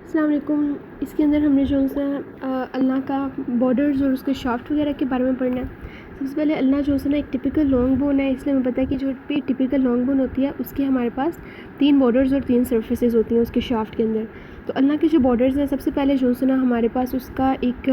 अस्सलाम वालेकुम। इसके अंदर हमने जो सा अल्लाह का बॉर्डर्स और उसके शाफ्ट वगैरह के बारे में पढ़ना है। सबसे पहले अल्लाह जो है ना एक टिपिकल लॉन्ग बोन है, इसलिए हमें पता है कि जो भी टिपिकल लॉन्ग बोन होती है उसके हमारे पास 3 बॉर्डर्स और 3 सर्फेसेस होती हैं उसके शाफ्ट के अंदर। तो अल्लाह के जो बॉर्डर्स हैं, सबसे पहले जो है ना हमारे पास उसका एक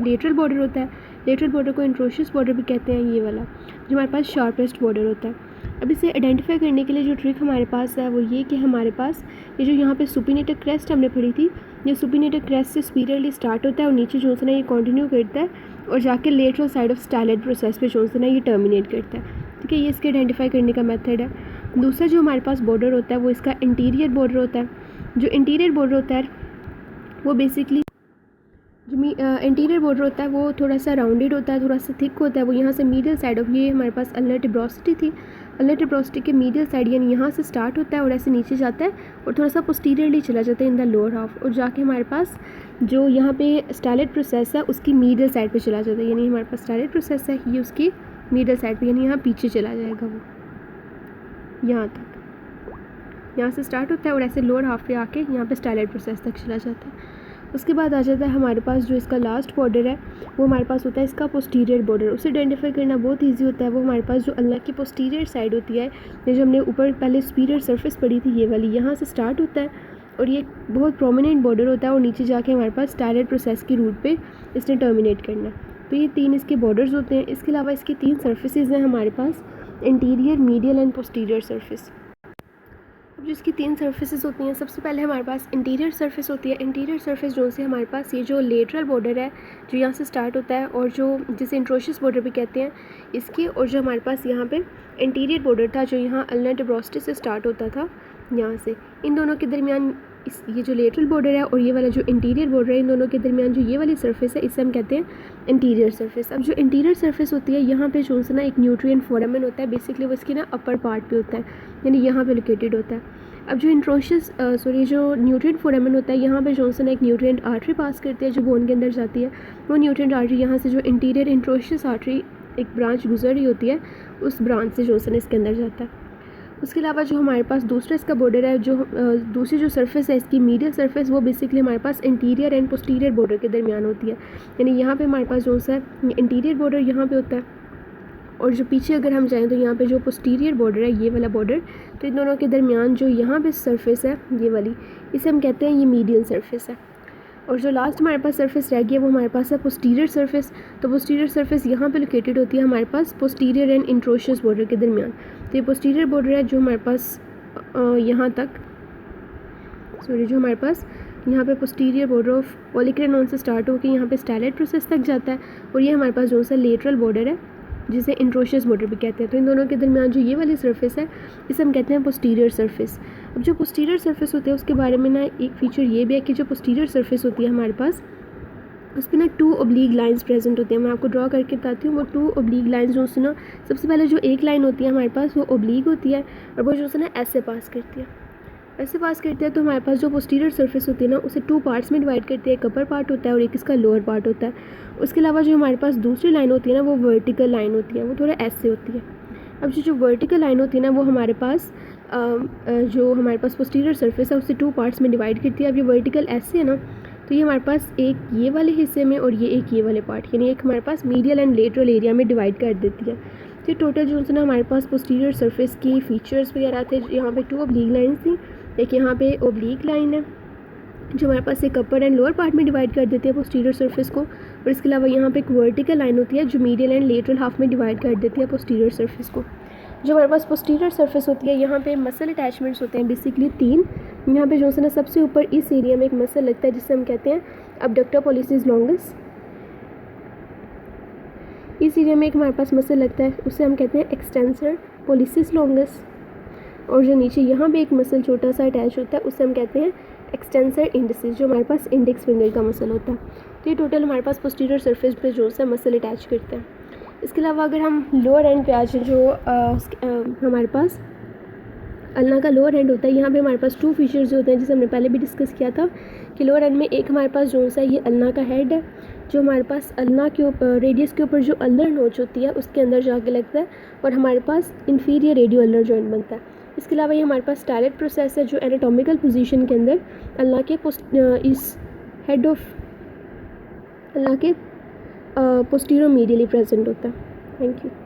लेटरल बॉर्डर होता है। लेटरल बॉर्डर को इंट्रोशियस बॉर्डर भी कहते हैं, ये वाला जो हमारे पास शार्पेस्ट बॉर्डर होता है। अब इसे आइडेंटिफाई करने के लिए जो ट्रिक हमारे पास है वो ये कि हमारे पास ये जो यहाँ पे सुपिनेटर क्रेस्ट हमने पढ़ी थी, ये सुपिनेटर क्रेस्ट से स्पीरियरली स्टार्ट होता है और नीचे जो है ना ये कंटिन्यू करता है और जाके लेटरल साइड ऑफ स्टाइलेड प्रोसेस पे जो है ना ये टर्मिनेट करता है। ठीक है, ये इसके आइडेंटिफाई करने का मेथड है। दूसरा जो हमारे पास बॉर्डर होता है वो इसका इंटीरियर बॉर्डर होता है। जो इंटीरियर बॉर्डर होता है वो बेसिकली जो इंटीरियर बॉर्डर होता है वो थोड़ा सा राउंडेड होता है, थोड़ा सा थिक होता है। वो यहाँ से मीडियल साइड ऑफ, ये हमारे पास अल्नर टिब्रोसिटी थी, अल्नर टिब्रोसिटी के मीडियल साइड यानी यहाँ से स्टार्ट होता है और ऐसे नीचे जाता है और थोड़ा सा पोस्टीरियरली चला जाता है इन द लोअर हाफ, और जाके हमारे पास जो यहाँ पे स्टाइलेड प्रोसेस है उसकी मीडियल साइड पे चला जाता है। यानी हमारे पास स्टाइलेड प्रोसेस है, ये उसकी मीडियल साइड पे, यानी यहाँ पीछे चला जाएगा वो यहाँ तक। यहाँ से स्टार्ट होता है और ऐसे लोअर हाफ पे आके यहाँ पे स्टाइलेड प्रोसेस तक चला जाता है। उसके बाद आ जाता है हमारे पास जो इसका लास्ट बॉर्डर है वो हमारे पास होता है इसका पोस्टीरियर बॉर्डर। उसे आइडेंटिफाई करना बहुत इजी होता है। वो हमारे पास जो अल्लाह की पोस्टीरियर साइड होती है, ये जो हमने ऊपर पहले सुपीरियर सरफेस पढ़ी थी, ये वाली यहाँ से स्टार्ट होता है और ये बहुत प्रोमिनेंट बॉर्डर होता है और नीचे जाके हमारे पास स्टाइलेड प्रोसेस की रूट पे इसने टर्मिनेट करना है। तो ये 3 इसके बॉर्डर्स होते हैं। इसके अलावा इसकी 3 सर्फेसेज हैं हमारे पास, interior, medial and posterior surface. अब जो इसकी 3 सर्फेसेस होती हैं, सबसे पहले हमारे पास इंटीरियर सरफेस होती है। इंटीरियर सरफेस जो से हमारे पास ये जो लेटरल बॉर्डर है जो यहाँ से स्टार्ट होता है और जो जिसे इंट्रोशियस बॉर्डर भी कहते हैं इसकी, और जो हमारे पास यहाँ पे इंटीरियर बॉर्डर था जो यहाँ अल्नर टिब्रोसिटी से स्टार्ट होता था, यहाँ से इन दोनों के दरमियान ये जो लेटरल बॉर्डर है और ये वाला जो इंटीरियर बॉर्डर है, इन दोनों के दरमियान जो ये वाली सरफेस है इसे हम कहते हैं इंटीरियर सरफेस। अब जो इंटीरियर सरफेस होती है यहाँ पे जो है ना एक न्यूट्रिएंट फोरामेन होता है, बेसिकली वो इसकी ना अपर पार्ट पे होता है, यानी यहाँ पे लोकेटेड होता है। अब जो जो न्यूट्रिएंट फोरामेन होता है यहाँ पे जो है ना एक न्यूट्रिएंट आर्टरी पास करती है जो बोन के अंदर जाती है। वो न्यूट्रिएंट आर्टरी यहाँ से जो इंटीरियर इंट्रोशियस आर्टरी एक ब्रांच गुजर रही होती है, उस ब्रांच से जो है ना इसके अंदर जाता है। उसके अलावा जो हमारे पास दूसरा इसका बॉर्डर है, जो दूसरी जो सरफेस है इसकी मीडियल सरफेस, वो बेसिकली हमारे पास इंटीरियर एंड पोस्टीरियर बॉर्डर के दरमियान होती है। यानी यहाँ पे हमारे पास जो है इंटीरियर बॉर्डर यहाँ पे होता है और जो पीछे अगर हम जाएँ तो यहाँ पे जो पोस्टीरियर बॉर्डर है, ये वाला बॉर्डर, तो इन दोनों के दरमियान जो यहाँ पे सरफेस है ये वाली, इसे हम कहते हैं ये मीडियल सरफेस है। और जो लास्ट हमारे पास सरफेस रह गई है वो हमारे पास है पोस्टीरियर सरफेस। तो पोस्टीरियर सरफेस यहाँ पे लोकेटेड होती है हमारे पास पोस्टीरियर एंड इंट्रोशियस बॉर्डर के दरमियान। तो ये पोस्टीरियर बॉर्डर है जो हमारे पास यहाँ तक, जो हमारे पास यहाँ पे पोस्टीरियर बॉर्डर ऑफ ओलिक्रेनॉन से स्टार्ट होकर यहाँ पे स्टाइलेड प्रोसेस तक जाता है, और ये हमारे पास जो सा लेटरल बॉर्डर है जिसे इंट्रोशियस बॉर्डर भी कहते हैं। तो इन दोनों के दरमियान जो ये वाली सरफेस है इसे हम कहते हैं पोस्टीरियर सरफेस। अब जो पोस्टीरियर सरफेस होती है उसके बारे में ना एक फीचर ये भी है कि जो पोस्टीरियर सरफेस होती है हमारे पास, उस पर ना 2 ऑब्लीक लाइंस प्रेजेंट होती हैं। मैं आपको ड्रॉ करके बताती हूँ। वो 2 ऑब्लीक लाइंस जो ना, सबसे पहले जो एक लाइन होती है हमारे पास वो ऑब्लीक होती है और वो जो है ना ऐसे पास करती है, ऐसे पास करते हैं। तो हमारे पास जो पोस्टीरियर सरफेस होती है ना उसे 2 पार्ट्स में डिवाइड करती है, एक अपर पार्ट होता है और एक इसका लोअर पार्ट होता है। उसके अलावा जो हमारे पास दूसरी लाइन होती है ना वो वर्टिकल लाइन होती है, वो थोड़ा ऐसे होती है। अब जो वर्टिकल लाइन होती है ना वो हमारे पास जो हमारे पास पोस्टीरियर सरफेस है उसे 2 पार्ट्स में डिवाइड करती है। अब ये वर्टिकल ऐसे है ना, तो ये हमारे पास एक ये वाले हिस्से में और ये वाले पार्ट, यानी एक हमारे पास मीडियल एंड लेटरल एरिया में डिवाइड कर देती है। तो ये टोटल जो है ना हमारे पास पोस्टीरियर सरफेस की फीचर्स वगैरह थे। यहाँ पे 2 ऑब्लीक लाइन्स थी, एक यहाँ पे ऑब्लीक लाइन है जो हमारे पास एक अपर एंड लोअर पार्ट में डिवाइड कर देती है पोस्टीरियर सरफेस को, और इसके अलावा यहाँ पे एक वर्टिकल लाइन होती है जो मीडियल एंड लेटरल हाफ में डिवाइड कर देती है पोस्टीरियर सरफेस को। जो हमारे पास पोस्टीरियर सरफेस होती है यहाँ पे मसल अटैचमेंट्स होते हैं बेसिकली 3। यहाँ पे जो है ना सबसे ऊपर इस एरिया में एक मसल लगता है जिसे हम कहते हैं अबडक्टर पोलिसिस लॉन्गस। इस एरिया में एक हमारे पास मसल लगता है उसे हम कहते हैं एक्सटेंसर पोलिसिस लॉन्गस, और जो नीचे यहाँ पे एक मसल छोटा सा अटैच होता है उसे हम कहते हैं एक्सटेंसर इंडिसिस, जो हमारे पास इंडेक्स फिंगर का मसल होता है। तो ये टोटल हमारे पास पोस्टीरियर सरफेस पे जो सा मसल अटैच करते हैं। इसके अलावा अगर हम लोअर एंड पे आ जाए, जो हमारे पास अल्लाह का लोअर एंड होता है, यहाँ पे हमारे पास 2 फीचर्स होते हैं जिसे हमने पहले भी डिस्कस किया था कि लोअर एंड में एक हमारे पास जो सा ये अल्लाह का हेड है जो हमारे पास अल्लाह के ऊपर रेडियस के ऊपर जो अल्नर नोच होती है उसके अंदर जाके लगता है, और हमारे पास इन्फीरियर रेडियो अल्नर जॉइंट बनता है। इसके अलावा ये हमारे पास स्टाइलेट प्रोसेस है जो एनाटॉमिकल पोजीशन के अंदर अल्लाह के इस हेड ऑफ अल्लाह के पोस्टीरियर मीडियली प्रेजेंट होता है। Thank you.